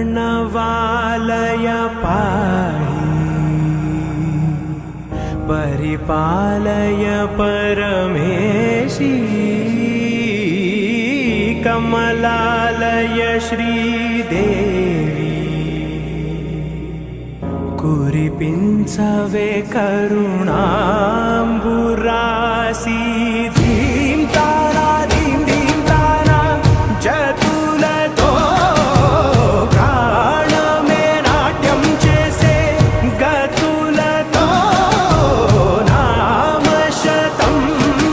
प्रणवालय पाहि परिपालय परमेशी कमलालय श्रीदेवी कुरिपिंचवे करुणांबुरासी धीम तारा धीम धीम तारा जतुलतो प्राणमे नाट्यं चेसे गतुलतो नामशतं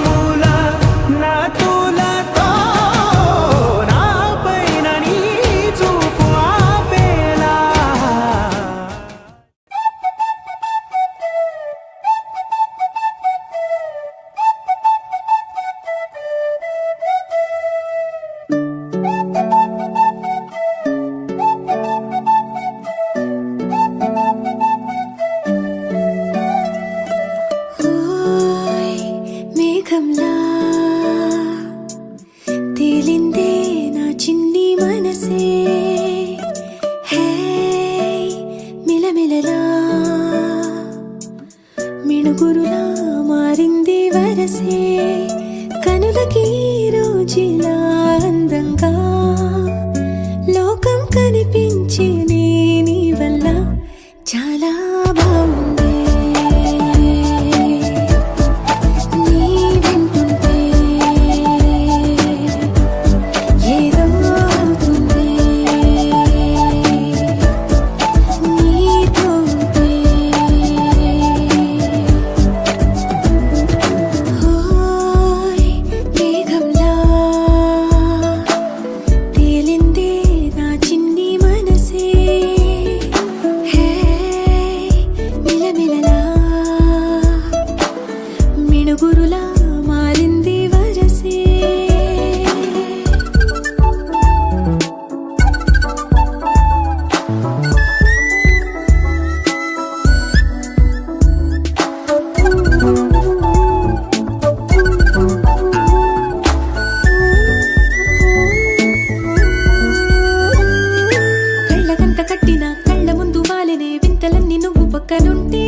मूल नतुलतो नापैन नी చూపు ఆపేలా మేఘంలా తేలిందే నా చిన్ని మనసే హే మిలమిలలా మిణుగురులా మారింది వరసే కనులకి రోజులా అందంగా లోకం కనిపించే నీ వల్ల చాలా బాగుంది నీ వింటుంటే ఏదో అవుతుంది నీతో ఉంటే హోయ్ మేఘంలా తేలిందే నా చిన్ని మనసే హే మిలమిలలా మిణుగురులా మారింది వరసే కళ్ళగంత కట్టిన కళ్ళ ముందు వాలినే వింతలన్నీ నువ్వు పక్కనుంటే